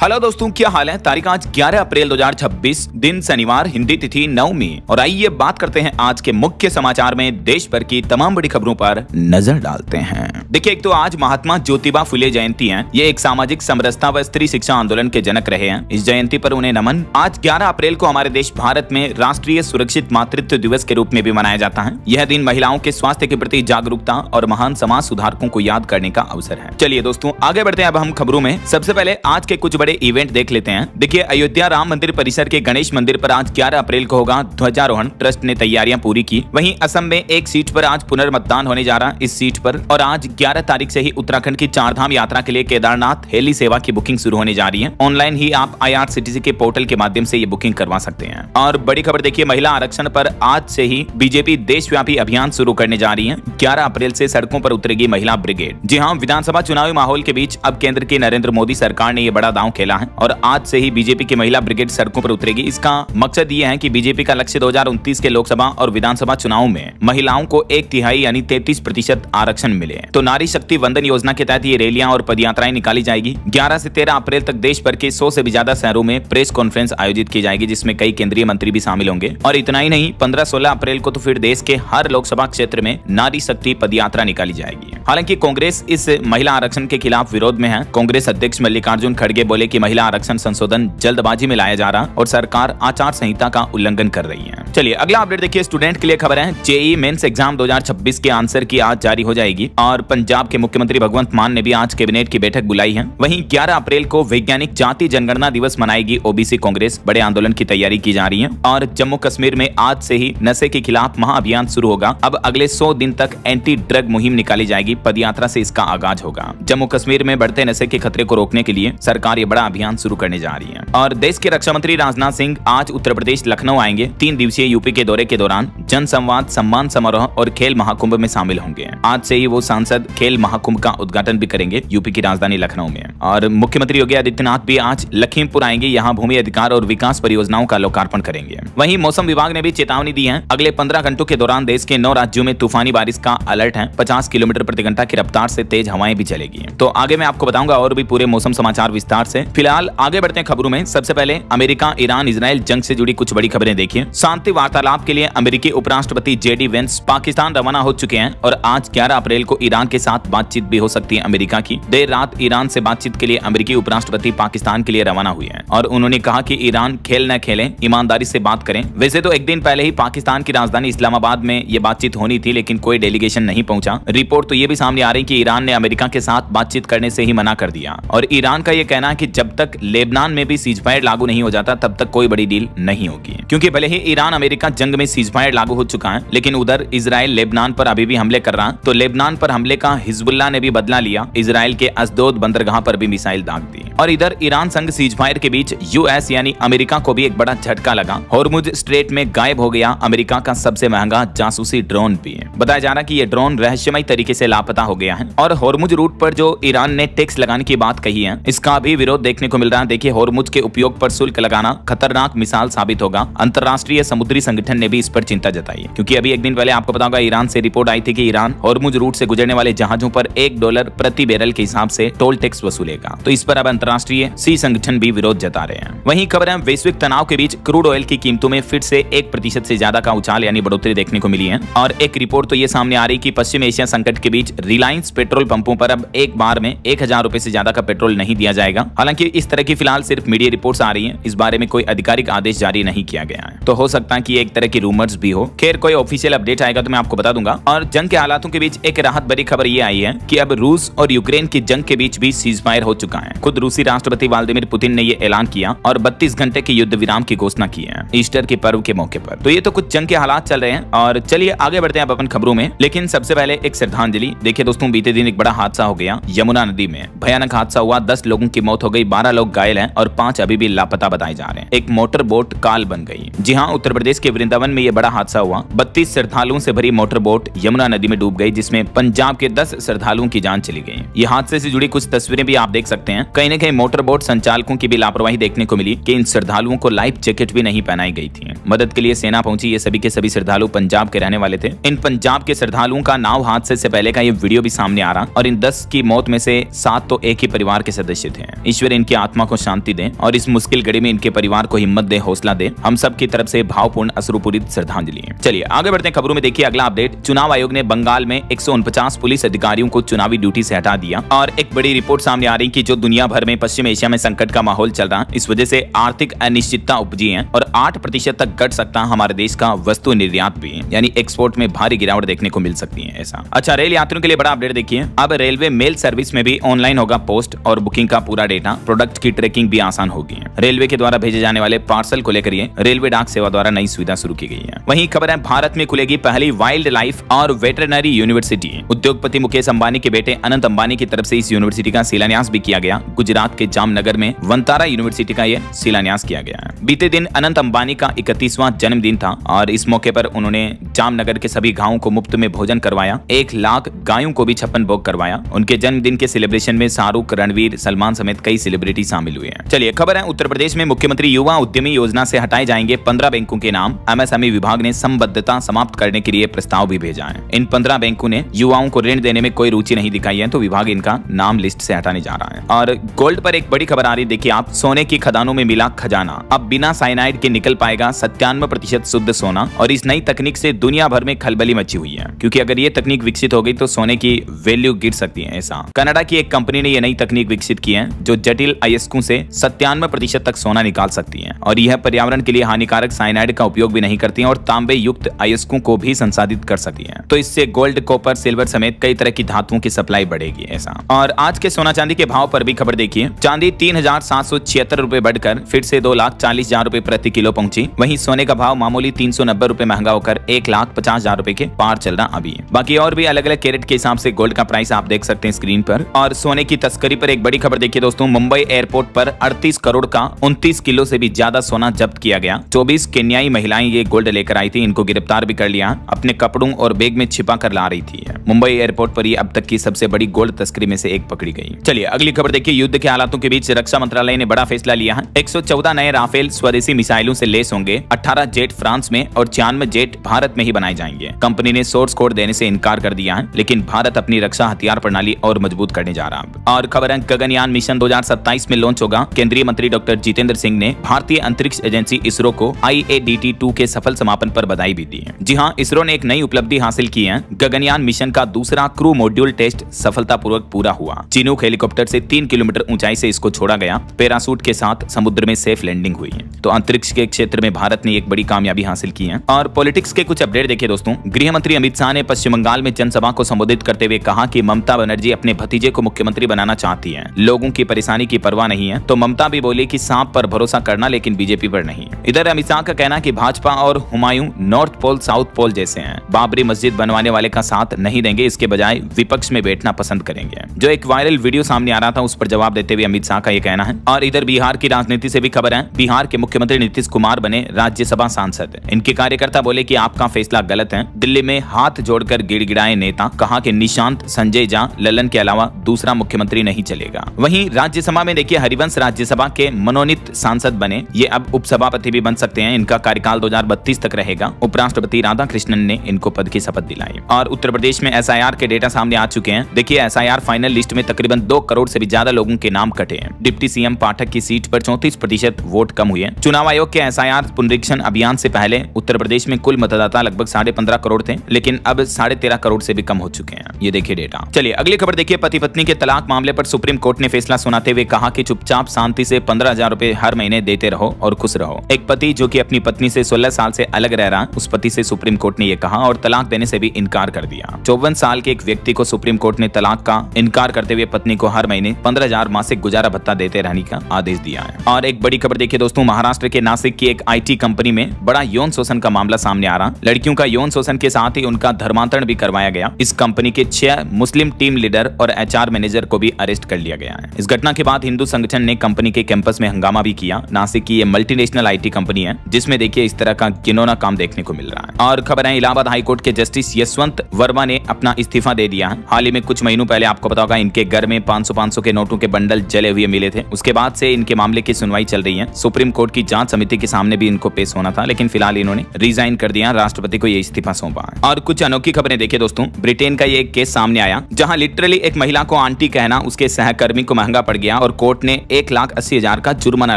Hello दोस्तों, क्या हाल है। तारीख आज 11 अप्रैल 2026, दिन शनिवार, हिंदी तिथि नवमी। और आइए बात करते हैं आज के मुख्य समाचार में देश भर की तमाम बड़ी खबरों पर नजर डालते हैं। देखिए, एक तो आज महात्मा ज्योतिबा फुले जयंती है। ये एक सामाजिक समरसता व स्त्री शिक्षा आंदोलन के जनक रहे हैं। इस जयंती पर उन्हें नमन। आज 11 अप्रैल को हमारे देश भारत में राष्ट्रीय सुरक्षित मातृत्व दिवस के रूप में भी मनाया जाता है। यह दिन महिलाओं के स्वास्थ्य के प्रति जागरूकता और महान समाज सुधारकों को याद करने का अवसर है। चलिए दोस्तों, आगे बढ़ते हैं अब हम खबरों में। सबसे पहले आज के कुछ बड़े इवेंट देख लेते हैं। देखिए, अयोध्या राम मंदिर परिसर के गणेश मंदिर पर आज 11 अप्रैल को होगा ध्वजारोहण। ट्रस्ट ने तैयारियां पूरी की। वहीं असम में एक सीट पर आज पुनर्मतदान होने जा रहा है। इस सीट पर और आज 11 तारीख से ही उत्तराखंड की चारधाम यात्रा के लिए केदारनाथ हेली सेवा की बुकिंग शुरू होने जा रही है। ऑनलाइन ही आप IRCTC के पोर्टल के माध्यम से ये बुकिंग करवा सकते हैं। और बड़ी खबर देखिए, महिला आरक्षण पर आज से ही बीजेपी देशव्यापी अभियान शुरू करने जा रही है। 11 अप्रैल से सड़कों पर उतरेगी महिला ब्रिगेड। जी हाँ, विधानसभा चुनावी माहौल के बीच अब केंद्र की नरेंद्र मोदी सरकार ने ये बड़ा दांव खेला है और आज से ही बीजेपी की महिला ब्रिगेड सड़कों पर उतरेगी। इसका मकसद ये है कि बीजेपी का लक्ष्य 2029 के लोकसभा और विधानसभा चुनाव में महिलाओं को 1/3 यानी 33% आरक्षण मिले। तो नारी शक्ति वंदन योजना के तहत ये रैलियां और पदयात्राएं निकाली जाएगी। 11 से 13 अप्रैल तक देश भर के 100 से भी ज्यादा शहरों में प्रेस कॉन्फ्रेंस आयोजित की जाएगी, जिसमें कई केंद्रीय मंत्री भी शामिल होंगे। और इतना ही नहीं, 15-16 अप्रैल को तो फिर देश के हर लोकसभा क्षेत्र में नारी शक्ति पदयात्रा निकाली जाएगी। हालांकि कांग्रेस इस महिला आरक्षण के खिलाफ विरोध में है। कांग्रेस अध्यक्ष मल्लिकार्जुन खड़गे बोले कि महिला आरक्षण संशोधन जल्दबाजी में लाया जा रहा और सरकार आचार संहिता का उल्लंघन कर रही है। चलिए अगला अपडेट देखिए, स्टूडेंट के लिए खबर है। जेईई मेंस एग्जाम 2026 के आंसर की आज जारी हो जाएगी और पंजाब के मुख्यमंत्री भगवंत मान ने भी आज कैबिनेट की बैठक बुलाई है। वहीं 11 अप्रैल को वैज्ञानिक जाति जनगणना दिवस मनाएगी ओबीसी कांग्रेस। बड़े आंदोलन की तैयारी की जा रही है। और जम्मू कश्मीर में आज से ही नशे के खिलाफ महाअभियान शुरू होगा। अब अगले 100 दिन तक एंटी ड्रग मुहिम निकाली जाएगी। पदयात्रा से इसका आगाज होगा। जम्मू कश्मीर में बढ़ते नशे के खतरे को रोकने के लिए सरकार ये बड़ा अभियान शुरू करने जा रही है। और देश के रक्षा मंत्री राजनाथ सिंह आज उत्तर प्रदेश लखनऊ आएंगे। 3 दिवसीय यूपी के दौरे के दौरान जन संवाद, सम्मान समारोह और खेल महाकुंभ में शामिल होंगे। आज से ही वो सांसद खेल महाकुंभ का उद्घाटन भी करेंगे यूपी की राजधानी लखनऊ में। और मुख्यमंत्री योगी आदित्यनाथ भी आज लखीमपुर आएंगे। यहाँ भूमि अधिकार और विकास परियोजनाओं का लोकार्पण करेंगे। वहीं मौसम विभाग ने भी चेतावनी दी है। अगले 15 घंटों के दौरान देश के 9 राज्यों में तूफानी बारिश का अलर्ट है। 50 किलोमीटर प्रति घंटा की रफ्तार से तेज हवाएं भी चलेगी। तो आगे मैं आपको बताऊंगा और भी पूरे मौसम समाचार विस्तार से। फिलहाल आगे बढ़ते हैं खबरों में। सबसे पहले अमेरिका ईरान इजराइल जंग से जुड़ी कुछ बड़ी खबरें देखिए। शांति वार्तालाप के लिए अमेरिकी उपराष्ट्रपति JD वेंस पाकिस्तान रवाना हो चुके हैं और आज 11 अप्रैल को ईरान के साथ बातचीत भी हो सकती है अमेरिका की। देर रात ईरान से बातचीत के लिए अमेरिकी उपराष्ट्रपति पाकिस्तान के लिए रवाना हुए हैं और उन्होंने कहा कि ईरान खेल न खेले, ईमानदारी से बात करें। वैसे तो एक दिन पहले ही पाकिस्तान की राजधानी इस्लामाबाद में ये बातचीत होनी थी, लेकिन कोई डेलीगेशन नहीं पहुंचा। रिपोर्ट तो ये भी सामने आ रही कि ईरान ने अमेरिका के साथ बातचीत करने से ही मना कर दिया। और ईरान का ये कहना है कि जब तक लेबनान में भी सीजफायर लागू नहीं हो जाता तब तक कोई बड़ी डील नहीं होगी। क्योंकि भले ही ईरान अमेरिका जंग में सीजफायर लागू हो चुका है, लेकिन उधर इजराइल लेबनान पर अभी भी हमले कर रहा है। तो लेबनान पर हमले का हिजबुल्लाह ने भी बदला लिया। इजराइल के अशदोद बंदरगाह पर भी मिसाइल दाग दी। और इधर ईरान संग सीजफायर के बीच US यानी अमेरिका को भी एक बड़ा झटका लगा। हॉर्मुज स्ट्रेट में गायब हो गया अमेरिका का सबसे महंगा जासूसी ड्रोन भी। बताया जा रहा है कि ये ड्रोन रहस्यमय तरीके से लापता हो गया है। और हॉर्मुज रूट पर जो ईरान ने टैक्स लगाने की बात कही है, इसका भी विरोध देखने को मिल रहा है। देखिए, हॉर्मुज के उपयोग पर शुल्क लगाना खतरनाक मिसाल साबित होगा। अंतरराष्ट्रीय समुद्री संगठन ने भी इस पर चिंता जताई है। क्योंकि अभी एक दिन पहले आपको बताऊंगा, ईरान से रिपोर्ट आई थी कि ईरान हॉर्मुज रूट से गुजरने वाले जहाजों पर $1 प्रति बैरल के हिसाब से टोल टैक्स वसूलेगा। तो इस पर अब अंतरराष्ट्रीय सी संगठन भी विरोध जता रहे हैं। वहीं खबर है, वैश्विक तनाव के बीच क्रूड ऑयल की कीमतों में फिर से 1% से ज्यादा का उछाल यानी बढ़ोतरी देखने को मिली है। और एक रिपोर्ट तो ये सामने आ रही कि पश्चिम एशिया संकट के बीच रिलायंस पेट्रोल पंपों पर अब एक बार में 1000 रुपए से ज्यादा का पेट्रोल नहीं दिया जाएगा। हालांकि इस तरह की फिलहाल सिर्फ मीडिया रिपोर्ट्स आ रही हैं। इस बारे में कोई आधिकारिक आदेश जारी नहीं किया गया है। तो हो सकता है कि एक तरह की रूमर्स भी हो। खैर, कोई ऑफिशियल अपडेट आएगा तो मैं आपको बता दूंगा। और जंग के हालातों के बीच एक राहत भरी खबर ये आई है कि अब रूस और यूक्रेन की जंग के बीच भी सीजफायर हो चुका है। खुद रूसी राष्ट्रपति व्लादिमीर पुतिन ने ये ऐलान किया और 32 घंटे के युद्ध विराम की घोषणा की है ईस्टर के पर्व के मौके पर। तो ये तो कुछ जंग के हालात चल रहे हैं। और चलिए आगे बढ़ते हैं अब अपन खबरों में। लेकिन सबसे पहले एक श्रद्धांजलि। देखिए दोस्तों, बीते दिन एक बड़ा हादसा हो गया यमुना नदी में। भयानक हादसा हुआ। 10 लोगों की मौत हो गई, 12 लोग घायल हैं और 5 अभी भी लापता बताए जा रहे हैं। एक मोटर बोट काल बन गई। जी हाँ, उत्तर प्रदेश के वृंदावन में ये बड़ा हादसा हुआ। 32 श्रद्धालुओं से भरी मोटर बोट यमुना नदी में डूब गई, जिसमें पंजाब के 10 श्रद्धालुओं की जान चली गई। ये हादसे से जुड़ी कुछ तस्वीरें भी आप देख सकते हैं। कहीं न कहीं मोटर बोट संचालकों की भी लापरवाही देखने को मिली कि इन श्रद्धालुओं को लाइफ जैकेट भी नहीं पहनाई गई थी। मदद के लिए सेना पहुंची। ये सभी के सभी श्रद्धालु पंजाब के रहने वाले थे। इन पंजाब के श्रद्धालुओं का नाव हादसे से पहले का ये वीडियो भी सामने आ रहा और इन 10 की मौत में से 7 तो एक ही परिवार के सदस्य थे। ईश्वर ईश्वर इनकी आत्मा को शांति दे और इस मुश्किल घड़ी में इनके परिवार को हिम्मत दे, हौसला दे। हम सब की तरफ से भावपूर्ण अश्रुपूरित श्रद्धांजलि। चलिए आगे बढ़ते हैं खबरों में। देखिए अगला अपडेट, चुनाव आयोग ने बंगाल में 149 पुलिस अधिकारियों को चुनावी ड्यूटी से हटा दिया। और एक बड़ी रिपोर्ट सामने आ रही कि जो दुनिया भर में पश्चिम एशिया में संकट का माहौल चल रहा है, इस वजह से आर्थिक अनिश्चितता उपजी है और 8% तक घट सकता है हमारे देश का वस्तु निर्यात भी, यानी एक्सपोर्ट में भारी गिरावट देखने को मिल सकती है ऐसा। अच्छा, रेल यात्रियों के लिए बड़ा अपडेट देखिए, अब रेलवे मेल सर्विस में भी ऑनलाइन होगा पोस्ट और बुकिंग का पूरा डेटा, प्रोडक्ट की ट्रैकिंग भी आसान होगी। रेलवे के द्वारा भेजे जाने वाले पार्सल को लेकर ये रेलवे डाक सेवा द्वारा नई सुविधा शुरू की गई है। वहीं खबर है, भारत में खुलेगी पहली वाइल्ड लाइफ और वेटरनरी यूनिवर्सिटी। उद्योगपति मुकेश अंबानी के बेटे अनंत अंबानी की तरफ से इस यूनिवर्सिटी का शिलान्यास भी किया गया। गुजरात के जामनगर में वंतारा यूनिवर्सिटी का यह शिलान्यास किया गया है। बीते दिन अनंत अंबानी का 31वां जन्मदिन था और इस मौके पर उन्होंने जामनगर के सभी गांवों को मुफ्त में भोजन करवाया, 1 लाख गायों को भी 56 भोग करवाया। उनके जन्मदिन के सेलिब्रेशन में शाहरुख, रणवीर, सलमान समेत कई सेलिब्रिटी शामिल हुए हैं। चलिए खबर है, उत्तर प्रदेश में मुख्यमंत्री युवा उद्यमी योजना से हटाए जाएंगे 15 बैंकों के नाम। एमएसएमई विभाग ने संबद्धता समाप्त करने के लिए प्रस्ताव भी भेजा है। इन 15 बैंकों ने युवाओं को ऋण देने में कोई रुचि नहीं दिखाई है, तो विभाग इनका नाम लिस्ट से हटाने जा रहा है। और गोल्ड पर एक बड़ी खबर आ रही, देखिए आप, सोने की खदानों में मिला खजाना। अब बिना साइनाइड के निकल पाएगा 97% शुद्ध सोना। और इस नई तकनीक से दुनिया भर में खलबली मची हुई है, क्योंकि अगर ये तकनीक विकसित हो गई तो सोने की वैल्यू गिर सकती है ऐसा। कनाडा की एक कंपनी ने यह नई तकनीक विकसित की है जो जटिल अयस्कों से 97% तक सोना निकाल सकती है और यह पर्यावरण के लिए हानिकारक साइनाइड का उपयोग भी नहीं करती है और तांबे युक्त अयस्कों को भी संसाधित कर सकती है। तो इससे गोल्ड, कॉपर, सिल्वर समेत कई तरह की धातुओं की सप्लाई बढ़ेगी ऐसा। और आज के सोना चांदी के भाव पर भी खबर देखिए, चांदी 3,776 रुपए बढ़कर फिर से 2,40,000 रुपए प्रति किलो पहुंची। वहीं सोने का भाव मामूली 390 रुपए महंगा होकर 1,50,000 रुपए के पार चल रहा अभी। बाकी और भी अलग अलग कैरेट के हिसाब से गोल्ड का प्राइस आप देख सकते हैं स्क्रीन पर। और सोने की तस्करी पर एक बड़ी खबर देखिए दोस्तों, मुंबई एयरपोर्ट पर 38 करोड़ का 29 किलो से भी ज्यादा सोना जब्त किया गया। 24 केन्याई महिलाएं ये गोल्ड लेकर आई थी, इनको गिरफ्तार भी कर लिया, अपने कपड़ों और बैग में छिपा कर ला रही थी। मुंबई एयरपोर्ट पर ये अब तक की सबसे बड़ी गोल्ड तस्करी में से एक पकड़ी गई। चलिए अगली खबर देखिए, युद्ध के हालातों के बीच रक्षा मंत्रालय ने बड़ा फैसला लिया है। 114 नए राफेल स्वदेशी मिसाइलों से लेस होंगे। 18 जेट फ्रांस में और 96 जेट भारत में ही बनाए जाएंगे। कंपनी ने सोर्स कोड देने से इनकार कर दिया है, लेकिन भारत अपनी रक्षा हथियार प्रणाली और मजबूत करने जा रहा है। और खबर है, गगनयान मिशन 2027 में लॉन्च होगा। केंद्रीय मंत्री डॉक्टर जितेंद्र सिंह ने भारतीय अंतरिक्ष एजेंसी इसरो को IADT-2 के सफल समापन पर बधाई भी दी है। जी हाँ, इसरो ने एक नई उपलब्धि हासिल की है। गगनयान मिशन का दूसरा क्रू मॉड्यूल टेस्ट सफलतापूर्वक पूरा हुआ। चिनूक हेलीकॉप्टर से 3 किलोमीटर ऊंचाई से इसको छोड़ा गया। पैरासूट के साथ समुद्र में सेफ लैंडिंग हुई है। तो अंतरिक्ष के क्षेत्र में भारत ने एक बड़ी कामयाबी हासिल की है। और पॉलिटिक्स के कुछ अपडेट देखिए दोस्तों, गृह मंत्री अमित शाह ने पश्चिम बंगाल में जनसभा को संबोधित करते हुए कहा कि ममता बनर्जी अपने भतीजे को मुख्यमंत्री बनाना चाहती है। लोगों की परेशानी की परवाह नहीं है। तो ममता भी बोली कि सांप पर भरोसा करना, लेकिन बीजेपी पर नहीं। इधर अमित शाह का कहना कि भाजपा और Humayun north pole south pole जैसे हैं, बाबरी मस्जिद बनवाने वाले का साथ नहीं देंगे, इसके बजाय विपक्ष में बैठना पसंद करेंगे। जो एक वायरल वीडियो सामने आ रहा था उस पर जवाब देते हुए अमित शाह का यह कहना है। और इधर बिहार की राजनीति से भी खबर है, बिहार के मुख्यमंत्री नीतीश कुमार बने राज्यसभा सांसद। इनके कार्यकर्ता बोले कि आपका फैसला गलत है। दिल्ली में हाथ जोड़कर गिड़गिड़ाए नेता, कहा कि निशांत, संजय झा, ललन के अलावा दूसरा मुख्यमंत्री नहीं चलेगा। वहीं राज्यसभा में देखिए, हरिवंश राज्यसभा के मनोनीत सांसद बने, ये अब उपसभापति भी बन सकते हैं। इनका कार्यकाल 2032 तक रहेगा। उपराष्ट्रपति राधाकृष्णन ने इनको पद की शपथ दिलाई। और उत्तर प्रदेश में SIR के डेटा सामने आ चुके हैं। देखिए SIR फाइनल लिस्ट में तकरीबन 2 करोड़ से भी ज्यादा लोगों के नाम कटे हैं। डिप्टी सीएम पाठक की सीट पर 34% वोट कम हुए। चुनाव आयोग के SIR पुनरीक्षण अभियान से पहले उत्तर प्रदेश में कुल मतदाता लगभग 15.5 करोड़ थे, लेकिन अब 13.5 करोड़ से भी कम हो चुके हैं। ये देखिए डेटा। चलिए अगली खबर देखिए, पति पत्नी के तलाक मामले पर सुप्रीम कोर्ट ने फैसला सुनाते हुए कहा कि चुपचाप शांति से 15,000 रुपए हर महीने देते रहो और खुश रहो। एक पति जो कि अपनी पत्नी से 16 साल से अलग रह रहा, उस पति से सुप्रीम कोर्ट ने यह कहा और तलाक देने से भी इनकार कर दिया। 54 साल के एक व्यक्ति को सुप्रीम कोर्ट ने तलाक का इनकार करते हुए पत्नी को हर महीने 15,000 मासिक गुजारा भत्ता देते रहने का आदेश दिया है। और एक बड़ी खबर देखिए दोस्तों, महाराष्ट्र के नासिक की एक IT कंपनी में बड़ा यौन शोषण का मामला सामने आ रहा। लड़कियों का यौन शोषण के साथ ही उनका धर्मांतरण भी करवाया गया। इस कंपनी के 6 मुस्लिम टीम लीडर और HR मैनेजर को भी अरेस्ट कर लिया गया है। इस घटना के बाद हिंदू संगठन ने कंपनी के कैंपस में हंगामा भी किया। नासिक की कि ये मल्टीनेशनल IT कंपनी है जिसमें देखिए इस तरह का घिनौना काम देखने को मिल रहा है। और खबर है इलाहाबाद हाईकोर्ट के जस्टिस यशवंत वर्मा ने अपना इस्तीफा दे दिया है। हाल ही में कुछ महीनों पहले आपको पता होगा इनके घर में 500 के नोटों के बंडल जले हुए मिले थे। उसके बाद से इनके मामले की सुनवाई चल रही है। सुप्रीम कोर्ट की जांच समिति के सामने भी इनको पेश होना था, लेकिन फिलहाल इन्होंने रिजाइन कर दिया, राष्ट्रपति को ये इस्तीफा सौंपा है। और कुछ अनोखी खबरें देखिए दोस्तों, ब्रिटेन का ये एक केस सामने आया जहां लिटरली एक महिला को आंटी कहना उसके सहकर्मी को महंगा पड़ गया और कोर्ट ने 1,80,000 का जुर्माना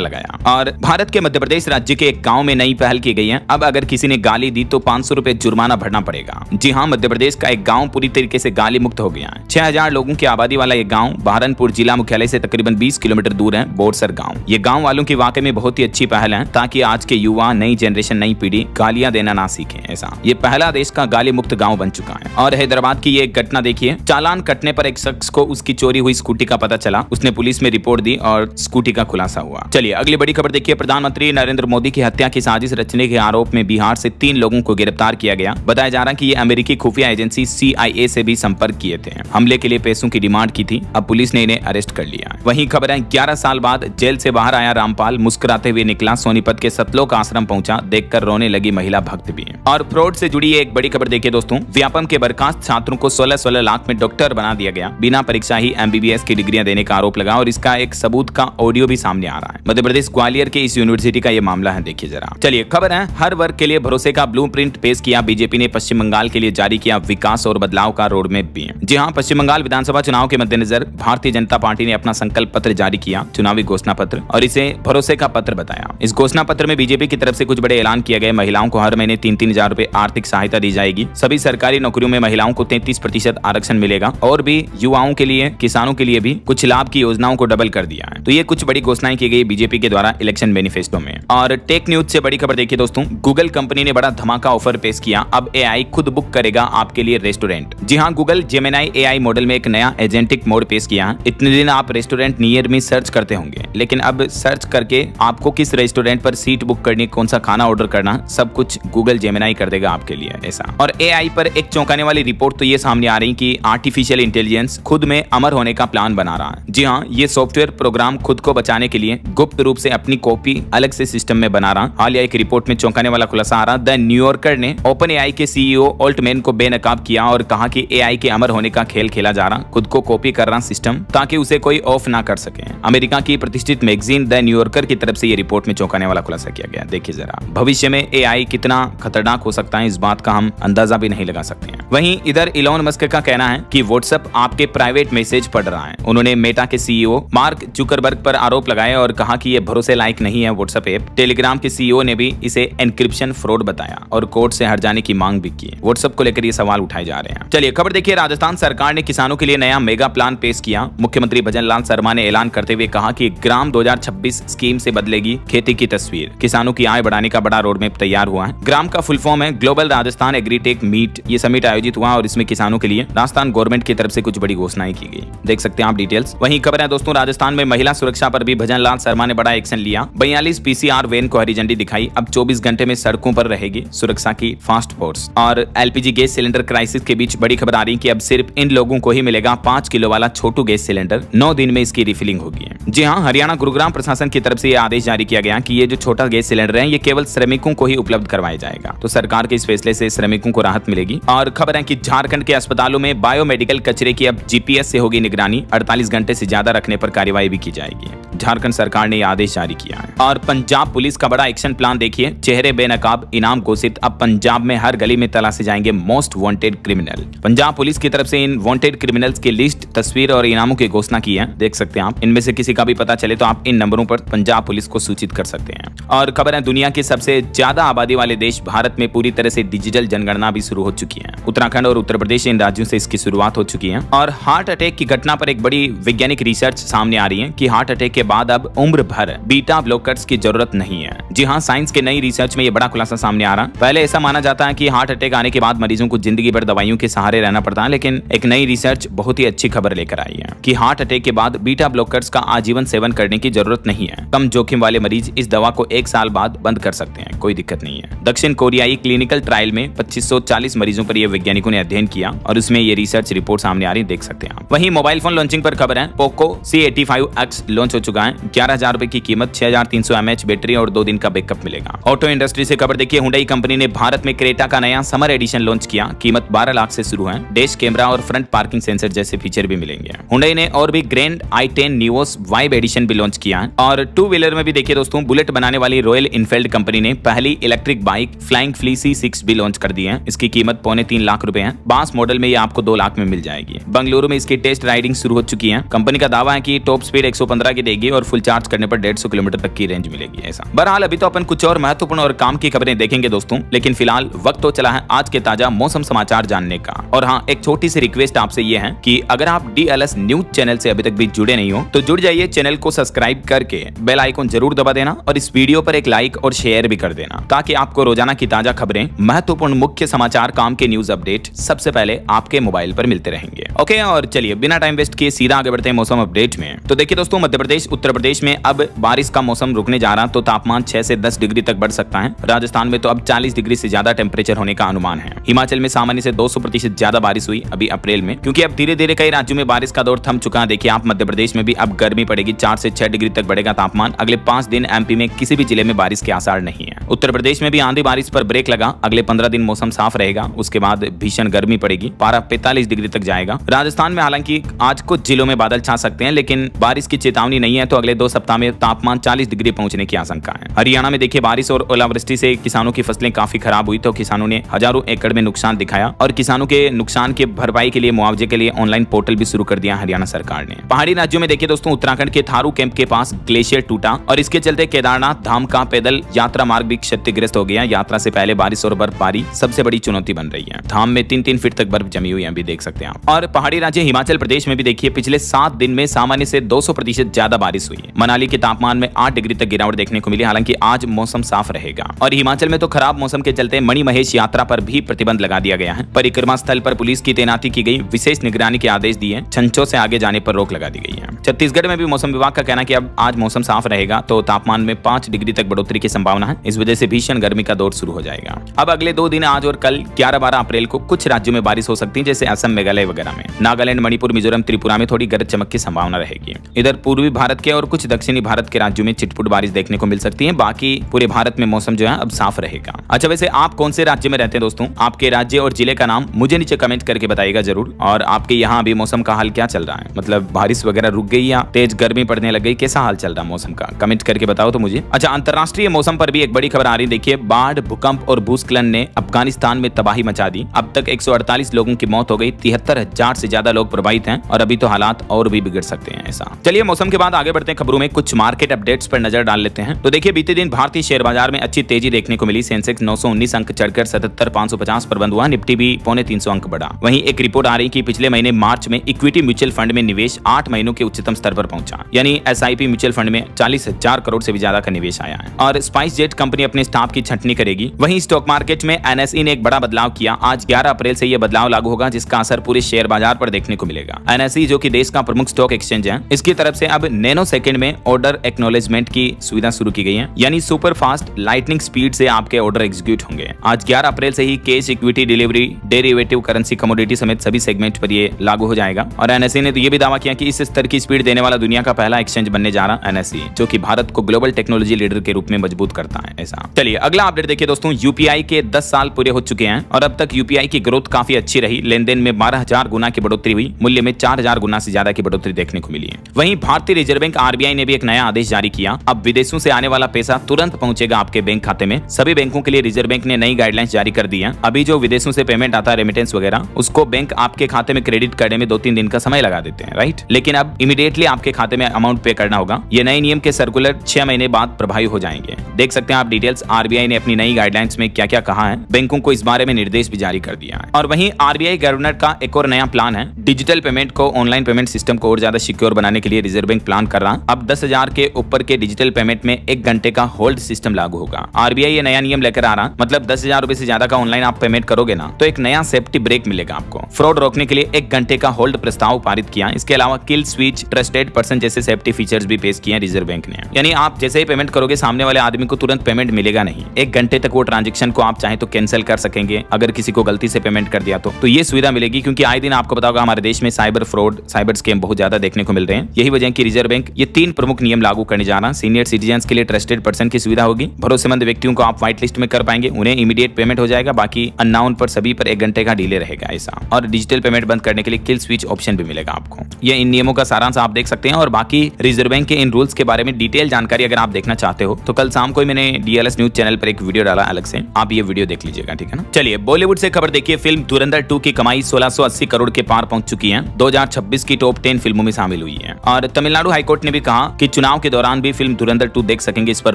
लगाया। और भारत के मध्य प्रदेश राज्य के एक गांव में नई पहल की गई है। अब अगर किसी ने गाली दी तो 500 रुपए जुर्माना भरना पड़ेगा। जी हाँ, मध्य प्रदेश का एक गांव पूरी तरीके से गाली मुक्त हो गया है। 6,000 लोगों की आबादी वाला ये गांव बहरनपुर जिला मुख्यालय से तकरीबन 20 किलोमीटर दूर है, बोरसर गांव। ये गांव वालों की वाकई में बहुत ही अच्छी पहल है ताकि आज के युवा, नई जनरेशन, नई पीढ़ी गालियां देना ना सीखे। ऐसा ये पहला देश का गाली मुक्त गांव बन चुका है। और हैदराबाद की ये घटना देखिए, चालान कटने पर एक शख्स को उसकी चोरी हुई स्कूटी का पता चला, उसने पुलिस में रिपोर्ट दी और स्कूटी का खुलासा हुआ। चलिए अगली बड़ी खबर देखिए, प्रधानमंत्री नरेंद्र मोदी की हत्या की साजिश रचने के आरोप में बिहार से 3 लोगों को गिरफ्तार किया गया। बताया जा रहा है कि ये अमेरिकी खुफिया एजेंसी CIA से भी संपर्क किए थे। हमले के लिए पैसों की डिमांड की थी। अब पुलिस ने इन्हें अरेस्ट कर लिया। वहीं खबर है 11 साल बाद जेल से बाहर आया रामपाल मुस्कुराते हुए निकला। सोनीपत के सतलोक आश्रम पहुंचा, देखकर रोने लगी महिला भक्त भी। और फ्रॉड से जुड़ी एक बड़ी खबर देखिए दोस्तों, व्यापम के बर्खास्त छात्रों को 16 लाख में डॉक्टर बना दिया गया। बिना परीक्षा ही MBBS की डिग्रियां देने का आरोप लगा और इसका एक सबूत का ऑडियो भी सामने आ रहा है। मध्य प्रदेश ग्वालियर के इस यूनिवर्सिटी का ये मामला है, देखिए जरा। चलिए खबर है हर वर्ग के लिए भरोसे का ब्लूप्रिंट पेश किया। बीजेपी ने पश्चिम बंगाल के लिए जारी किया विकास और बदलाव का रोडमैप भी। जी हां, पश्चिम बंगाल विधानसभा चुनाव के मद्देनजर भारतीय जनता पार्टी ने अपना संकल्प पत्र जारी किया, चुनावी घोषणा पत्र, और इसे भरोसे का पत्र बताया। इस घोषणा पत्र में बीजेपी की तरफ से कुछ बड़े ऐलान किए गए। महिलाओं को हर महीने 3-3 हजार रुपए आर्थिक सहायता दी जाएगी। सभी सरकारी नौकरियों में महिलाओं को 33% आरक्षण मिलेगा और भी युवाओं के लिए, किसानों के लिए भी कुछ लाभ की योजनाओं को डबल कर दिया है। तो ये कुछ बड़ी घोषणाएं की गई बीजेपी के द्वारा इलेक्शन मैनिफेस्टो में। और टेक न्यूज से बड़ी खबर देखिए दोस्तों, गूगल कंपनी ने बड़ा धमाका ऑफर पेश किया। अब AI खुद बुक करेगा आपके लिए रेस्टोरेंट। जी हाँ, गूगल जेमिनी AI मॉडल में एक नया एजेंटिक मोड पेश किया है। इतने दिन आप रेस्टोरेंट नियर में सर्च करते होंगे, लेकिन अब सर्च करके आपको किस रेस्टोरेंट पर सीट बुक करनी, कौन सा खाना ऑर्डर करना, सब कुछ गूगल जेमिनी कर देगा आपके लिए। ऐसा और AI पर एक चौंकाने वाली रिपोर्ट तो ये सामने आ रही कि आर्टिफिशियल इंटेलिजेंस खुद में अमर होने का प्लान बना रहा है। जी हाँ, ये सॉफ्टवेयर प्रोग्राम खुद को बचाने के लिए गुप्त रूप से अपनी कॉपी अलग से सिस्टम में बना रहा। हाल ही एक रिपोर्ट में चौंकाने वाला खुलासा आ रहा, द न्यूयॉर्कर ने OpenAI के CEO ऑल्टमैन को बेनकाब किया और कहा कि AI के अमर होने का खेल खेला जा रहा, खुद को कॉपी कर रहा सिस्टम ताकि उसे कोई ऑफ ना कर सके। अमेरिका की प्रतिष्ठित मैगजीन द न्यूयॉर्कर की तरफ से ये रिपोर्ट में चौंकाने वाला खुलासा किया गया। देखिए जरा, भविष्य में AI कितना खतरनाक हो सकता है इस बात का हम अंदाजा भी नहीं लगा सकते हैं। वहीं इधर इलॉन मस्क का कहना है कि व्हाट्सएप आपके प्राइवेट मैसेज पढ़ रहा है। उन्होंने मेटा के CEO मार्क जुकरबर्ग पर आरोप लगाए और कहा कि यह भरोसे लायक नहीं है व्हाट्सएप ऐप। टेलीग्राम के CEO ने भी इसे एनक्रिप्शन फ्रॉड बताया और कोर्ट से हट जाने की मांग भी की। व्हाट्सएप को लेकर ये सवाल उठाए जा रहे हैं। चलिए खबर देखिए, राजस्थान सरकार ने किसानों के लिए नया मेगा प्लान पेश किया। मुख्यमंत्री भजन लाल शर्मा ने ऐलान करते हुए कहा कि ग्राम 2026 स्कीम से बदलेगी खेती की तस्वीर। किसानों की आय बढ़ाने का बड़ा रोड मैप तैयार हुआ है। ग्राम का फुल फॉर्म है ग्लोबल राजस्थान एग्रीटेक मीट। ये समिट आयोजित हुआ और इसमें किसानों के लिए राजस्थान गवर्नमेंट की तरफ से कुछ बड़ी घोषणाएं की गई। देख सकते हैं आप डिटेल्स। वहीं खबर है दोस्तों, राजस्थान में महिला सुरक्षा पर भी भजन लाल शर्मा ने बड़ा एक्शन लिया। 42 PCR वैन को हरी झंडी दिखाई। अब 24 घंटे में सड़कों पर रहेगी सुरक्षा की फास्ट फोर्स। और LPG गैस सिलेंडर क्राइसिस के बीच बड़ी खबर आ रही कि अब सिर्फ इन लोगों को ही मिलेगा 5 किलो वाला छोटू गैस सिलेंडर। 9 दिन में इसकी रिफिलिंग होगी। जी हाँ, हरियाणा गुरुग्राम प्रशासन की तरफ से यह आदेश जारी किया गया कि ये जो छोटा गैस सिलेंडर है ये केवल श्रमिकों को ही उपलब्ध करवाया जाएगा। तो सरकार के इस फैसले से श्रमिकों को राहत मिलेगी। और खबर है कि झारखंड के अस्पतालों में बायोमेडिकल कचरे की अब GPS से होगी निगरानी। 48 घंटे से ज्यादा रखने पर कार्रवाई भी की जाएगी। झारखंड सरकार ने यह आदेश जारी किया है। और पंजाब पुलिस का बड़ा एक्शन प्लान देखिए, चेहरे बेनकाब इनाम घोषित। अब पंजाब में हर गली में तलाशे जाएंगे most wanted criminal. Punjab police की तरफ से इन वांटेड क्रिमिनल्स की लिस्ट, तस्वीर और इनामों की घोषणा की है। देख सकते हैं आप। इनमें से किसी का भी पता चले तो आप इन नंबरों पर पंजाब पुलिस को सूचित कर सकते हैं। और खबर है, दुनिया के सबसे ज्यादा आबादी वाले देश भारत में पूरी तरह से डिजिटल जनगणना भी शुरू हो चुकी है। उत्तराखंड और उत्तर प्रदेश इन राज्यों से इसकी शुरुआत हो चुकी है। और हार्ट अटैक की घटना पर एक बड़ी वैज्ञानिक रिसर्च सामने आ रही है कि हार्ट अटैक के बाद अब उम्र भर बीटा ब्लॉकर्स की जरूरत नहीं है। जी हाँ, साइंस के नई रिसर्च में ये बड़ा खुलासा सामने आ रहा है। पहले ऐसा माना जाता है कि हार्ट अटैक आने के बाद मरीजों को जिंदगी भर दवाइयों के सहारे रहना पड़ता है, लेकिन एक नई रिसर्च बहुत ही अच्छी खबर लेकर आई है कि हार्ट अटैक के बाद बीटा ब्लॉकर्स का आजीवन सेवन करने की जरूरत नहीं है। कम जोखिम वाले मरीज इस दवा को 1 साल बाद बंद कर सकते हैं, कोई दिक्कत नहीं है। दक्षिण कोरियाई क्लिनिकल ट्रायल में 2540 मरीजों पर यह वैज्ञानिकों ने अध्ययन किया और उसमें ये रिसर्च रिपोर्ट सामने आ रही, देख सकते हैं आप। वहीं मोबाइल फोन लॉन्चिंग पर खबर है, पोको C85X लॉन्च हो चुका है। 11,000 रुपए की कीमत, 6,000 5300 mAh बैटरी और 2 दिन का बैकअप मिलेगा। ऑटो इंडस्ट्री से खबर देखिए, हुंडई कंपनी ने भारत में क्रेटा का नया समर एडिशन लॉन्च किया। कीमत 12 लाख से शुरू है। डैश कैमरा और फ्रंट पार्किंग सेंसर जैसे फीचर भी मिलेंगे। हुंडई ने और भी Grand i10 Nios vibe edition भी लॉन्च किया है। और टू व्हीलर में भी देखिए दोस्तों, बुलेट बनाने वाली रॉयल इनफील्ड कंपनी ने पहली electric bike flying flee C6 भी लॉन्च कर दी है। इसकी कीमत 3.25 लाख रुपए है। बास मॉडल में ये आपको 2 लाख में मिल जाएगी। बंगलुरु में इसकी टेस्ट राइडिंग शुरू हो चुकी है। कंपनी का दावा है कि टॉप स्पीड 115 की देगी और फुल चार्ज करने पर 150 किलोमीटर तक की रेंज मिलेगी। ऐसा बहरहाल अभी तो अपन कुछ और महत्वपूर्ण और काम की खबरें देखेंगे दोस्तों, लेकिन फिलहाल वक्त तो चला है आज के ताजा मौसम समाचार जानने का। और हाँ, एक छोटी सी रिक्वेस्ट आपसे ये है कि अगर आप DLS न्यूज चैनल से अभी तक भी जुड़े नहीं हो तो जुड़ जाइए। चैनल को सब्सक्राइब करके बेल आइकन जरूर दबा देना और इस वीडियो पर एक लाइक और शेयर भी कर देना, ताकि आपको रोजाना की ताजा खबरें, महत्वपूर्ण मुख्य समाचार, काम के न्यूज अपडेट सबसे पहले आपके मोबाइल पर मिलते रहेंगे। ओके, और चलिए बिना टाइम वेस्ट किए सीधा आगे बढ़ते हैं मौसम अपडेट में। तो देखिए दोस्तों, मध्य प्रदेश, उत्तर प्रदेश में अब बारिश का मौसम रुकने जा रहा, तो तापमान 6 से 10 डिग्री तक बढ़ सकता है। राजस्थान में तो अब 40 डिग्री से ज्यादा टेम्परेचर होने का अनुमान है। हिमाचल में सामान्य से 200% ज्यादा बारिश हुई अभी अप्रैल में, क्योंकि अब धीरे धीरे कई राज्यों में बारिश का दौर थम चुका है। देखिए आप, मध्य प्रदेश में भी अब गर्मी पड़ेगी, 4 से 6 डिग्री तक बढ़ेगा तापमान। अगले 5 दिन MP में किसी भी जिले में बारिश के आसार नहीं है। उत्तर प्रदेश में भी आंधी बारिश पर ब्रेक लगा। अगले 15 दिन मौसम साफ रहेगा, उसके बाद भीषण गर्मी पड़ेगी, पारा 45 डिग्री तक जाएगा। राजस्थान में हालांकि आज कुछ जिलों में बादल छा सकते हैं, लेकिन बारिश की चेतावनी नहीं है, तो अगले 2 सप्ताह में तापमान 40 डिग्री पहुंचने की आशंका है। हरियाणा में देखिए, बारिश और ओलावृष्टि से किसानों की फसलें काफी खराब हुई, तो किसानों ने हजारों एकड़ में नुकसान दिखाया और किसानों के नुकसान की भरपाई के लिए मुआवजे के लिए ऑनलाइन पोर्टल भी शुरू कर दिया हरियाणा सरकार ने। पहाड़ी राज्यों में देखिए दोस्तों, उत्तराखंड के थारू कैंप के पास ग्लेशियर टूटा और इसके चलते केदारनाथ धाम का पैदल यात्रा मार्ग भी क्षतिग्रस्त हो गया। यात्रा से पहले बारिश और बर्फबारी सबसे बड़ी चुनौती बन रही है। धाम में 3-3 फीट तक बर्फ जमी हुई है, अभी देख सकते हैं आप। और पहाड़ी राज्य हिमाचल प्रदेश में भी देखिए, पिछले 7 दिन में सामान्य से 200% ज्यादा बारिश हुई है। मनाली के तापमान में 8 डिग्री तक गिरावट देखने को मिली। हालांकि आज मौसम साफ रहेगा। और हिमाचल में तो खराब मौसम के चलते मणिमहेश यात्रा पर भी प्रतिबंध लगा दिया गया है। परिक्रमा स्थल पर पुलिस की तैनाती की गई, विशेष निगरानी के आदेश दिए, छंछों से आगे जाने पर रोक लगा दी गई है। छत्तीसगढ़ में भी मौसम विभाग का कहना है कि अब आज मौसम साफ रहेगा, तो तापमान में 5 डिग्री तक बढ़ोतरी की संभावना है। इस वजह से भीषण गर्मी का दौर शुरू हो जाएगा। अब अगले 2 दिन, आज और कल 11-12 अप्रैल को कुछ राज्यों में बारिश हो सकती है, जैसे असम, मेघालय वगैरह में। नागालैंड, मणिपुर, मिजोरम, त्रिपुरा में थोड़ी गरज चमक की संभावना रहेगी। इधर पूर्वी भारत के और कुछ दक्षिणी भारत के राज्यों में चिटपुट बारिश देखने को मिल सकती है। बाकी पूरे भारत में मौसम जो है अब साफ रहेगा। अच्छा, वैसे आप कौन से राज्य में रहते हैं दोस्तों? आपके राज्य और जिले का नाम मुझे नीचे कमेंट करके बताइएगा जरूर। और आपके यहाँ अभी मौसम का हाल क्या चल रहा है? मतलब बारिश वगैरह रुक गई या तेज गर्मी पड़ने लग गई? कैसा हाल चल रहा है मौसम का? कमेंट करके बताओ तो मुझे। अच्छा, अंतरराष्ट्रीय मौसम पर भी एक बड़ी खबर आ रही है। देखिए, बाढ़, भूकंप और भूस्खलन ने अफगानिस्तान में तबाही मचा दी। अब तक 148 लोगों की मौत हो गई, 73,000 से ज्यादा लोग प्रभावित हैं और अभी तो हालात और भी बिगड़ सकते हैं। ऐसा, चलिए मौसम के बाद आगे बढ़ते हैं खबरों में। कुछ मार्केट अपडेट्स पर नजर डाल लेते हैं। तो देखिए, बीते दिन भारतीय शेयर बाजार में अच्छी तेजी देखने को मिली। सेंसेक्स 919 अंक चढ़कर 77,550 पर बंद हुआ। निफ्टी भी 325 अंक बढ़ा। वहीं एक रिपोर्ट आ रही कि पिछले महीने मार्च में इक्विटी म्यूचुअल फंड में निवेश 8 महीनों के उच्चतम स्तर पर पहुंचा। यानी SIP म्यूचुअल फंड में 40,000 करोड़ से भी ज्यादा का निवेश आया है। और स्पाइस जेट कंपनी अपने स्टाफ की छंटनी करेगी। वहीं स्टॉक मार्केट में NSE ने एक बड़ा बदलाव किया। आज 11 अप्रैल से यह बदलाव लागू होगा, जिसका असर पूरे शेयर बाजार पर देखने को मिलेगा। NSE, जो कि देश का प्रमुख स्टॉक एक्सचेंज है, इसकी तरफ से अब नैनो सेकंड में ऑर्डर एक्नॉलेजमेंट की सुविधा शुरू की गई है। यानी सुपर फास्ट लाइटनिंग स्पीड से आपके ऑर्डर एग्जीक्यूट होंगे। आज 11 अप्रैल से ही cash, equity, delivery, derivative, currency, commodity समेत सभी सेगमेंट पर ये लागू हो जाएगा। और NSE ने तो ये भी दावा किया कि इस स्तर की स्पीड देने वाला दुनिया का पहला एक्सचेंज बनने जा रहा NSE, जो कि भारत को ग्लोबल टेक्नोलॉजी लीडर के रूप में मजबूत करता है। ऐसा, चलिए अगला अपडेट देखिए दोस्तों। UPI के 10 साल पूरे हो चुके हैं और अब तक UPI की ग्रोथ काफी अच्छी रही। लेन देन में 12,000 गुना की बढ़ोतरी हुई, मूल्य में 4,000 गुना से ज्यादा की बढ़ोतरी देखने को मिली है। वहीं भारतीय रिजर्व बैंक RBI ने भी एक नया आदेश जारी किया। अब विदेशों से आने वाला पैसा तुरंत पहुंचेगा आपके बैंक खाते में। सभी बैंकों के लिए रिजर्व बैंक ने नई गाइडलाइंस जारी कर दी है। अभी जो विदेशों से पेमेंट आता है, रेमिटेंस वगैरह, उसको बैंक आपके खाते में क्रेडिट करने में 2-3 दिन का समय लगा देते हैं, राइट। लेकिन अब इमीडिएटली आपके खाते में अमाउंट पे करना होगा। ये नए नियम के सर्कुलर 6 महीने बाद प्रभावी हो जाएंगे। देख सकते हैं आप डिटेल्स। RBI ने अपनी नई गाइडलाइंस में क्या क्या कहा है, बैंकों को इस बारे में निर्देश भी जारी कर दिया है। और वहीं RBI गवर्नर का एक और नया प्लान है। डिजिटल पेमेंट को, ऑनलाइन पेमेंट सिस्टम को और ज्यादा सिक्योर बनाने के लिए रिजर्व बैंक प्लान कर रहा। अब 10,000 के ऊपर के डिजिटल पेमेंट में 1 घंटे का होल्ड सिस्टम लागू होगा। RBI ये नया नियम लेकर आ रहा। मतलब 10,000 रुपए से ज्यादा का ऑनलाइन आप पेमेंट करोगे ना, तो एक नया सेफ्टी ब्रेक मिलेगा आपको। फ्रॉड रोकने के लिए 1 घंटे का होल्ड प्रस्ताव पारित किया। इसके अलावा किल स्विच, ट्रस्टेड पर्सन जैसे सेफ्टी फीचर्स भी पेश किए रिजर्व बैंक ने। यानी आप जैसे ही पेमेंट करोगे, सामने वाले आदमी को तुरंत पेमेंट मिलेगा नहीं। 1 घंटे तक वो ट्रांजेक्शन को आप चाहे तो कैंसिल कर सकेंगे, अगर किसी को गलती से पेमेंट कर दिया तो ये सुविधा मिलेगी। क्योंकि आए दिन आपको बताओगे हमारे देश में साइबर फ्रॉड, साइबर स्कैम बहुत ज्यादा देखने को मिल रहे हैं। यही वजह है कि रिजर्व बैंक ये 3 प्रमुख नियम लागू करने जा रहा है। सीनियर सिटीजन के लिए ट्रस्टेड पर्सन की सुविधा होगी। भरोसेमंद व्यक्तियों को आप व्हाइट लिस्ट में कर पाएंगे, उन्हें इमीडिएट पेमेंट हो जाएगा, बाकी अननाउन पर सभी पर 1 घंटे का डिले रहेगा ऐसा। और डिजिटल पेमेंट बंद करने के लिए किल स्विच ऑप्शन भी मिलेगा आपको। ये इन नियमों का सारांश आप देख सकते हैं और बाकी रिजर्व बैंक के इन रूल्स के बारे में डिटेल जानकारी अगर आप देखना चाहते हो तो कल शाम को मैंने डीएलएस न्यूज चैनल पर एक वीडियो डाला अलग से, आप ये वीडियो देख लीजिएगा, ठीक है ना। चलिए बॉलीवुड से खबर देखिए। फिल्म धुरंधर 2 की कमाई 1680 करोड़ के पार पहुंच चुकी है, 2026 की टॉप 10 फिल्मों में शामिल हुई है। और तमिलनाडु हाईकोर्ट ने भी कहा कि चुनाव के दौरान भी फिल्म धुरंधर 2 देख सकेंगे, इस पर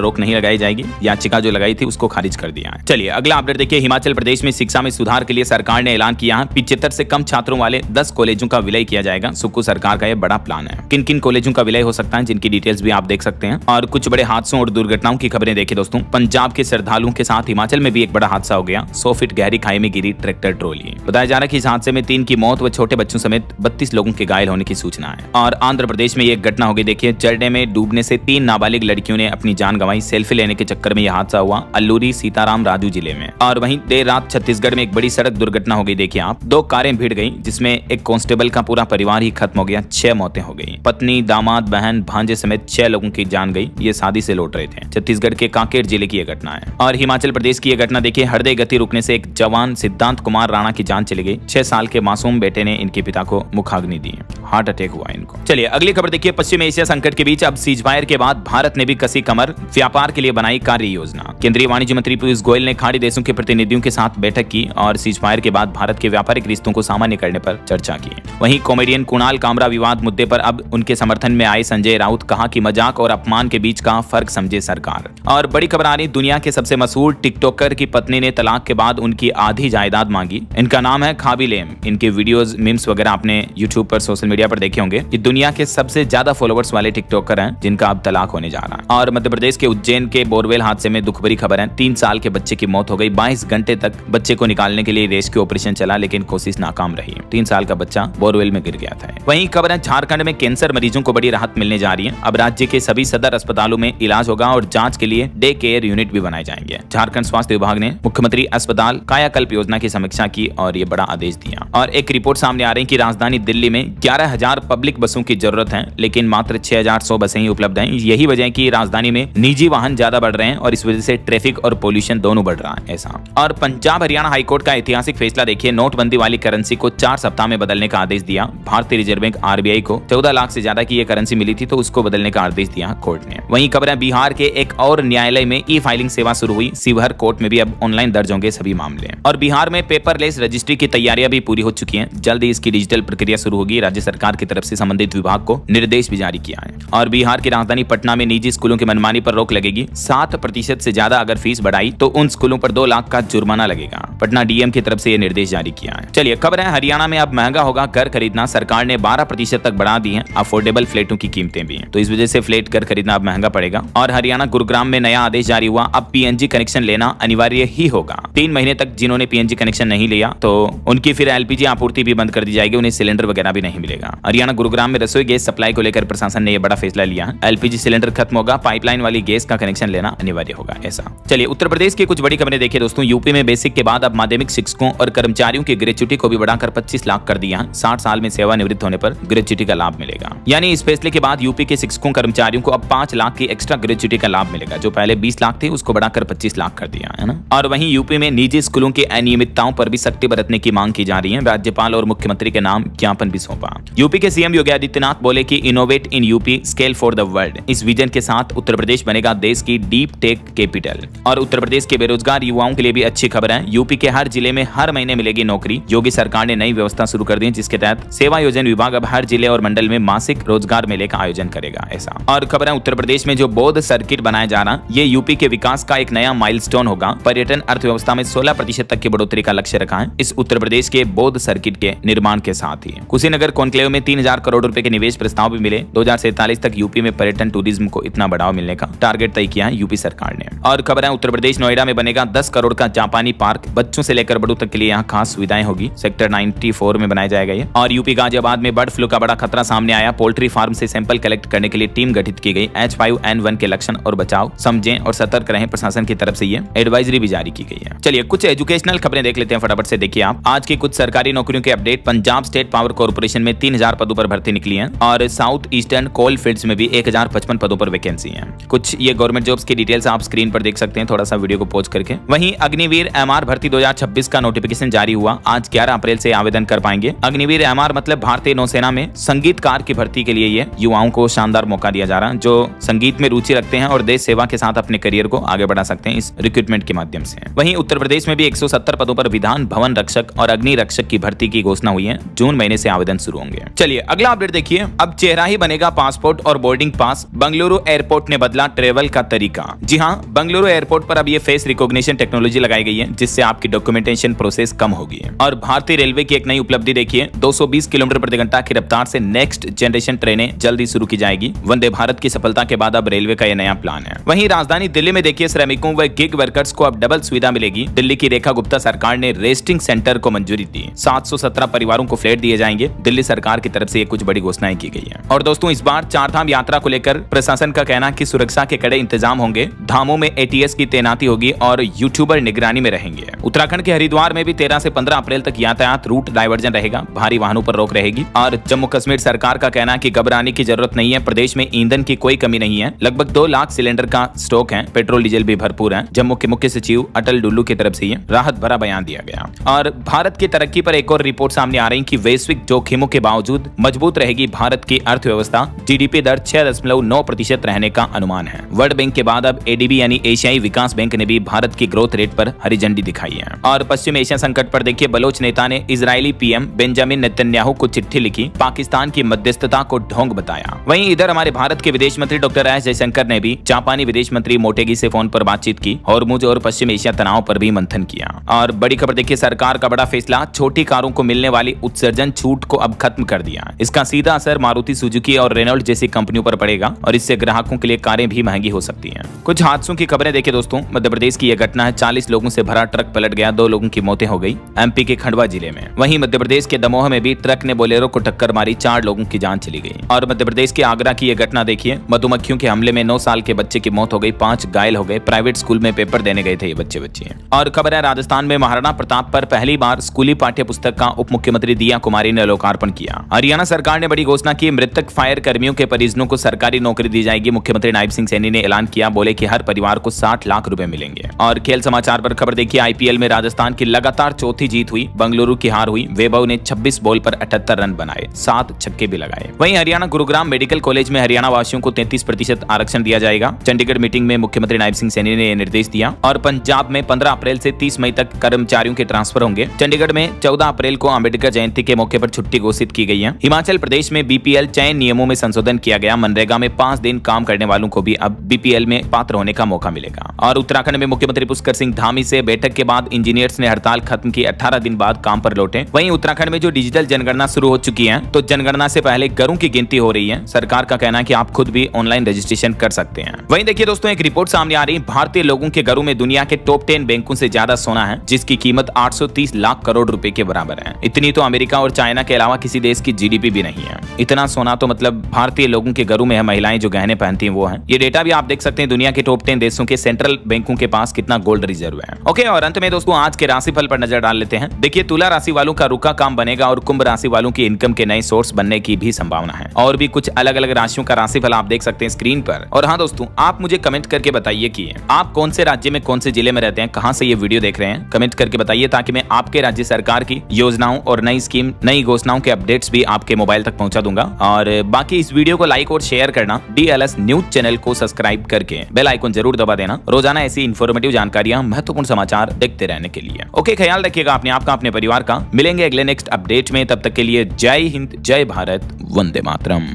रोक नहीं लगाई जाएगी। याचिका जो लगाई थी उसको खारिज कर दिया है। चलिए अगला अपडेट देखिए। हिमाचल प्रदेश में शिक्षा में सुधार के लिए सरकार ने ऐलान किया है 75 से कम छात्रों वाले 10 कॉलेजों का विलय किया जाएगा। सुक्कू सरकार का यह बड़ा प्लान है। किन किन कॉलेजों का विलय हो सकता है जिनकी डिटेल्स भी आप देख सकते हैं। और कुछ बड़े हादसों और दुर्घटनाओं की खबरें देखिए दोस्तों। पंजाब के श्रद्धालुओं के साथ हिमाचल में भी एक बड़ा हादसा हो गया। 100 फीट गहरी खाई में गिरी ट्रैक्टर ट्रॉली। बताया जा रहा है कि इस हादसे में 3 की मौत व छोटे बच्चों समेत 32 लोगों के घायल होने की सूचना है। और आंध्र प्रदेश में एक घटना हो गई देखिए। चरडे में डूबने से 3 नाबालिग लड़कियों ने अपनी जान गंवाई। सेल्फी लेने के चक्कर में यह हादसा हुआ अल्लूरी सीताराम राजू जिले में। और वहीं देर रात छत्तीसगढ़ में एक बड़ी सड़क दुर्घटना हो गई देखिए आप। 2 कारें भिड़ गई जिसमें एक कांस्टेबल का पूरा परिवार ही खत्म हो गया। 6 मौतें हो गई। पत्नी, दामाद, बहन, भांजे समेत 6 लोगों की जान गई। ये शादी से लौट रहे थे। छत्तीसगढ़ के कांकेर जिले की यह घटना है। और हिमाचल प्रदेश की यह घटना देखिए। हृदय गति रुकने से एक जवान सिद्धांत कुमार राणा की जान चली गई। 6 साल के मासूम बेटे ने इनके पिता को मुखाग्नि दी। हार्ट अटैक हुआ इनको। चलिए अगली खबर देखिए। पश्चिम एशिया संकट के बीच अब सीजफायर के बाद भारत ने भी कसी कमर, व्यापार के लिए बनाई कार्य योजना। केंद्रीय वाणिज्य मंत्री पीयूष गोयल ने खाड़ी देशों के प्रतिनिधियों के साथ बैठक की और सीजफायर के बाद भारत के व्यापारिक रिश्तों को सामान्य करने पर चर्चा की। वहीं कॉमेडियन कुणाल कामरा विवाद मुद्दे पर अब उनके समर्थन में आए संजय राउत। कहा कि मजाक और अपमान के बीच का फर्क समझे सरकार। और बड़ी खबर आ रही, दुनिया के सबसे मशहूर टिकटॉकर की पत्नी ने तलाक के बाद उनकी आधी जायदाद मांगी। इनका नाम है खाबी लेम। इनके वीडियोस, मीम्स वगैरह आपने यूट्यूब पर, सोशल मीडिया पर देखे होंगे। ये दुनिया के सबसे ज्यादा फॉलोअर्स वाले टिकटॉकर हैं जिनका अब तलाक होने जा रहा है। और मध्य प्रदेश के उज्जैन के बोरवेल हादसे में दुख भरी खबर है। 3 साल के बच्चे की मौत हो गई। 22 घंटे तक बच्चे को निकालने के लिए रेस्क्यू ऑपरेशन चला लेकिन कोशिश नाकाम रही। 3 साल का बच्चा बोरवेल में गिर गया था। वहीं खबर है झारखंड में कैंसर मरीजों को बड़ी राहत मिलने जा रही है। अब राज्य के सभी सदर अस्पतालों में इलाज होगा और जांच के लिए डे केयर यूनिट भी बनाए जाएंगे। झारखंड स्वास्थ्य विभाग ने मुख्यमंत्री अस्पताल कायाकल्प योजना की समीक्षा की और ये बड़ा आदेश दिया। और एक रिपोर्ट सामने आ रही है कि राजधानी दिल्ली में 11,000 पब्लिक बसों की जरूरत है लेकिन मात्र 6,100 बसें ही उपलब्ध हैं। यही वजह है कि राजधानी में निजी वाहन ज्यादा बढ़ रहे हैं और इस वजह से ट्रैफिक और पोल्यूशन दोनों बढ़ रहा है ऐसा। और पंजाब हरियाणा हाईकोर्ट का ऐतिहासिक फैसला देखिए। नोटबंदी वाली करेंसी को 4 सप्ताह में बदलने का आदेश दिया। भारतीय रिजर्व बैंक आरबीआई को 14 लाख से ज्यादा की ये करेंसी मिली थी तो उसको बदलने का आदेश दिया कोर्ट ने। वहीं खबर है बिहार के एक और न्यायालय में ई फाइलिंग सेवा शुरू हुई। शिवहर कोर्ट में भी अब ऑनलाइन दर्ज होंगे सभी मामले। और बिहार में पेपरलेस रजिस्ट्री की तैयारियां भी पूरी हो चुकी हैं। जल्द ही इसकी डिजिटल प्रक्रिया शुरू होगी। राज्य सरकार की तरफ से संबंधित विभाग को निर्देश भी जारी किया है। और बिहार की राजधानी पटना में निजी स्कूलों की मनमानी पर रोक लगेगी। 7% से ज्यादा अगर फीस बढ़ाई तो उन स्कूलों पर 2 लाख का जुर्माना लगेगा। पटना डीएम की तरफ से यह निर्देश जारी किया है। चलिए खबर है हरियाणा में अब महंगा होगा घर खरीदना। सरकार ने 12% तक बढ़ा दी है। अफोर्डेबल फ्लैटों की कीमतें भी हैं तो इस वजह से फ्लैट घर खरीदना अब महंगा पड़ेगा। और हरियाणा गुरुग्राम में नया आदेश जारी हुआ। अब पीएनजी कनेक्शन लेना अनिवार्य ही होगा। 3 महीने तक जिन्होंने पीएनजी कनेक्शन नहीं लिया तो उनकी फिर एलपीजी आपूर्ति भी बंद कर दी जाएगी। उन्हें सिलेंडर वगैरह भी नहीं मिलेगा। हरियाणा गुरुग्राम में रसोई गैस सप्लाई को लेकर प्रशासन ने यह बड़ा फैसला लिया। एलपीजी सिलेंडर खत्म होगा, पाइपलाइन वाली गैस का कनेक्शन लेना अनिवार्य होगा ऐसा। चलिए उत्तर प्रदेश की कुछ बड़ी खबरें देखिए दोस्तों। यूपी में बेसिक के बाद अब माध्यमिक शिक्षकों और कर्मचारियों की ग्रेच्युटी को भी बढ़ाकर 25 लाख कर दिया। 60 साल में सेवानिवृत्त होने पर ग्रेच्युटी का लाभ मिलेगा। यानी इस फैसले के बाद यूपी के शिक्षकों कर्मचारियों को अब 5 लाख की एक्स्ट्रा ग्रेच्युटी का लाभ मिलेगा। जो पहले 20 लाख थी उसको बढ़ाकर 25 लाख कर दिया है ना। और वहीं यूपी में निजी स्कूलों की अनियमितताओं पर भी सख्ती बरतने की मांग की जा रही है। राज्यपाल और मुख्यमंत्री के नाम ज्ञापन भी सौंपा। यूपी के सीएम योगी आदित्यनाथ बोले कि innovate in UP, scale for the world. इस विजन के साथ उत्तर प्रदेश बनेगा देश की डीप टेक कैपिटल। और उत्तर प्रदेश के बेरोजगार युवाओं के लिए भी अच्छी खबर है। यूपी के हर जिले में हर महीने मिलेगी नौकरी। योगी सरकार ने नई व्यवस्था शुरू कर दी जिसके तहत सेवा योजना विभाग अब हर जिले और मंडल में मासिक रोजगार मेले का आयोजन करेगा ऐसा। और खबर है उत्तर प्रदेश में जो बौद्ध सर्किट बनाया जा रहा ये यूपी के विकास का एक नया माइलस्टोन होगा। पर्यटन अर्थव्यवस्था में 16% तक की बढ़ोतरी का लक्ष्य रखा है इस उत्तर प्रदेश के बौद्ध सर्किट के निर्माण के साथ ही। कुशीनगर कॉन्क्लेव में 3000 करोड़ रुपए के निवेश प्रस्ताव भी मिले। 2047 तक यूपी में पर्यटन टूरिज्म को इतना बढ़ावा मिलने का टारगेट तय किया है यूपी सरकार ने। और खबर है उत्तर प्रदेश नोएडा में बनेगा 10 करोड़ का जापानी पार्क। बच्चों से लेकर बड़ों तक के लिए यहाँ खास सुविधाएं होगी। सेक्टर 94 में बनाया जाएगा ये। और यूपी गाजियाबाद में बर्ड फ्लू का बड़ा खतरा सामने आया। पोल्ट्री फार्म से सैंपल कलेक्ट करने के लिए टीम गठित की गई। H5N1 के लक्षण और बचाव समझें और सतर्क रहें। प्रशासन की तरफ से ये एडवाइजरी भी जारी की गई है। चलिए कुछ एजुकेशनल खबरें देख लेते हैं फटाफट से। देखिए आप आज की कुछ सरकारी नौकरियों के update. Punjab state power corporation में 3000 पदों पर भर्ती निकली है। और साउथ ईस्टर्न कोल फील्ड्स में भी 1055 पदों पर वैकेंसी है। कुछ ये गवर्नमेंट जॉब्स की डिटेल्स आप स्क्रीन पर देख सकते हैं, थोड़ा सा वीडियो को पॉज करके। वहीं अग्निवीर एमआर भर्ती 2026 का नोटिफिकेशन जारी हुआ। आज 11 अप्रैल से आवेदन कर पाएंगे। अग्निवीर एमआर मतलब भारतीय नौसेना में संगीतकार की भर्ती के लिए ये युवाओं को शानदार मौका दिया जा रहा है, जो संगीत में रुचि रखते हैं और देश सेवा के साथ अपने करियर को आगे बढ़ा सकते हैं इस रिक्रूटमेंट के माध्यम से। वहीं उत्तर प्रदेश में भी 170 पदों पर विधान भवन रक्षक और अग्नि रक्षक की भर्ती की घोषणा हुई है। जून महीने से आवेदन शुरू होंगे। चलिए अगला अपडेट देखिए। अब चेहरा ही बनेगा पासपोर्ट और बोर्डिंग पास। बंगलुरु एयरपोर्ट ने बदला ट्रेवल का तरीका। जी हाँ, बंगलुरु एयरपोर्ट पर अब ये फेस रिकॉग्निशन टेक्नोलॉजी लगाई गई है, जिससे आपकी डॉक्यूमेंटेशन प्रोसेस कम होगी। और भारतीय रेलवे की एक नई उपलब्धि देखिए, 220 किलोमीटर प्रति घंटा की रफ्तार से नेक्स्ट जनरेशन ट्रेनें जल्दी शुरू की जाएगी। वंदे भारत की सफलता के बाद अब रेलवे का यह नया प्लान है। वहीं राजधानी दिल्ली में देखिए, श्रमिकों व गिग वर्कर्स को अब डबल सुविधा मिलेगी। दिल्ली की रेखा गुप्ता सरकार ने रेस्टिंग सेंटर को मंजूरी दी। 717 परिवारों को फ्लैट दिए जाएंगे। दिल्ली सरकार की तरफ से ये कुछ बड़ी घोषणाएं की गई है। और दोस्तों, इस बार चारधाम यात्रा को लेकर प्रशासन का कहना कि सुरक्षा के कड़े इंतजाम होंगे। धामों में एटीएस की तैनाती होगी और यूट्यूबर निगरानी में रहेंगे। उत्तराखंड के हरिद्वार में भी 13 से 15 अप्रैल तक यातायात रूट डाइवर्जन रहेगा। भारी वाहनों पर रोक रहेगी। और जम्मू कश्मीर सरकार का कहना है कि घबराने की जरूरत नहीं है। प्रदेश में ईंधन की कोई कमी नहीं है। लगभग 2 लाख सिलेंडर का स्टॉक है। पेट्रोल डीजल भी भरपूर है। जम्मू के मुख्य सचिव अटल डुल्लू की तरफ से राहत भरा बयान दिया गया। और भारत की तरक्की पर एक और रिपोर्ट सामने आ रही कि वैश्विक जोखिमों के बावजूद मजबूत रहेगी भारत की अर्थव्यवस्था। जीडीपी दर 6.9% रहने का अनुमान है। वर्ल्ड बैंक के बाद अब एडीबी यानी एशियाई विकास बैंक ने भी भारत की ग्रोथ रेट पर हरी झंडी दिखाई है। और पश्चिम एशिया संकट पर देखिए, बलोच नेता ने इजरायली पीएम बेंजामिन नेतन्याहू को चिट्ठी लिखी। पाकिस्तान की मध्यस्थता को ढोंग बताया। वहीं इधर हमारे भारत के विदेश मंत्री डॉक्टर एस जयशंकर ने भी जापानी विदेश मंत्री मोटेगी से फोन पर बातचीत की। हॉर्मुज और पश्चिम एशिया तनाव पर भी मंथन किया। और बड़ी खबर देखिए, सरकार का बड़ा फैसला, छोटी कारों को मिलने वाली उत्सर्जन छूट को अब खत्म कर दिया। इसका सीधा असर मारुति सुजुकी और रेनॉल्ट जैसी कंपनियों पर पड़ेगा और इससे ग्राहकों के लिए कारें भी महंगी हो सकती हैं। कुछ हादसों की खबरें देखिए दोस्तों। मध्य प्रदेश की यह घटना है। 40 लोगों से भरा ट्रक पलट गया, 2 लोगों की मौतें हो गई। एमपी के खंडवा जिले में। वहीं मध्य प्रदेश के दमोह में भी ट्रक ने बोलेरो को टक्कर मारी, 4 लोगों की जान चली गई। और मध्य प्रदेश के आगरा की यह घटना देखिए, मधुमक्खियों के हमले में 9 साल के बच्चे की मौत हो गई, 5 घायल हो गए। प्राइवेट स्कूल में पेपर देने गए थे ये बच्चे। और खबर है, राजस्थान में महाराणा प्रताप पर पहली बार स्कूली पाठ्य पुस्तक का उप मुख्यमंत्री दिया कुमारी ने लोकार्पण किया। हरियाणा सरकार ने बड़ी घोषणा की, मृतक फायर कर्मियों के परिजनों को सरकारी नौकरी दी जाएगी। मुख्यमंत्री नायब सिंह सैनी ने ऐलान किया, बोले कि हर परिवार को 60 लाख रुपए मिलेंगे। और खेल समाचार पर खबर देखिए, आईपीएल में राजस्थान की लगातार चौथी जीत हुई, बंगलुरु की हार हुई। वैभव ने 26 बॉल पर 78 रन बनाए, 7 छक्के भी लगाए। वहीं हरियाणा गुरुग्राम मेडिकल कॉलेज में हरियाणा वासियों को 33% आरक्षण दिया जाएगा। चंडीगढ़ मीटिंग में मुख्यमंत्री नायब सिंह सैनी ने निर्देश दिया। और पंजाब में 15 अप्रैल से 30 मई तक कर्मचारियों के ट्रांसफर होंगे। चंडीगढ़ में 14 अप्रैल को अंबेडकर जयंती के मौके पर छुट्टी घोषित की गई है। हिमाचल प्रदेश में बीपीएल चयन नियमों में संशोधन किया गया। मनरेगा में 5 दिन काम करने वालों को भी अब बीपीएल में पात्र होने का मौका मिलेगा। और उत्तराखंड में मुख्यमंत्री पुष्कर सिंह धामी से बैठक के बाद इंजीनियर्स ने हड़ताल खत्म की, 18 दिन बाद काम पर लौटे। वहीं उत्तराखंड में जो डिजिटल जनगणना शुरू हो चुकी है, तो जनगणना से पहले घरों की गिनती हो रही है। सरकार का कहना है कि आप खुद भी ऑनलाइन रजिस्ट्रेशन कर सकते हैं। वहीं देखिए दोस्तों, एक रिपोर्ट सामने आ रही, भारतीय लोगों के घरों में दुनिया के टॉप 10 बैंकों से ज्यादा सोना है, जिसकी कीमत 830 लाख करोड़ रुपए के बराबर है। इतनी तो अमेरिका और चाइना के अलावा किसी देश की जीडीपी भी नहीं है। इतना सोना तो मतलब भारतीय लोगों के घरों में है। महिलाएं जो गहने पहनती हैं वो है। ये डेटा भी आप देख सकते हैं, दुनिया के टॉप 10 देशों के सेंट्रल बैंकों के पास कितना गोल्ड रिजर्व है। ओके, और अंत में दोस्तों आज के राशिफल पर नजर डाल लेते हैं। देखिए, तुला राशि वालों का रुका काम बनेगा और कुंभ राशि वालों की इनकम के नए सोर्स बनने की भी संभावना है। और भी कुछ अलग अलग राशियों का राशिफल आप देख सकते हैं स्क्रीन पर। और हाँ दोस्तों, आप मुझे कमेंट करके बताइए कि आप कौन से राज्य में, कौन से जिले में रहते हैं, कहां से ये वीडियो देख रहे हैं, कमेंट करके बताइए, ताकि मैं आपके राज्य सरकार की योजनाओं और नई स्कीम, नई घोषणाओं के अपडेट्स भी आपके मोबाइल तक पहुंचा दूंगा। और बाकी इस वीडियो को लाइक और शेयर करना, DLS न्यूज चैनल को सब्सक्राइब करके बेल आइकन जरूर दबा देना, रोजाना ऐसी इन्फॉर्मेटिव जानकारियां, महत्वपूर्ण समाचार देखते रहने के लिए। ओके, ख्याल रखिएगा अपने आप का, अपने परिवार का। मिलेंगे अगले नेक्स्ट अपडेट में, तब तक के लिए जय हिंद, जय भारत, वंदे मातरम।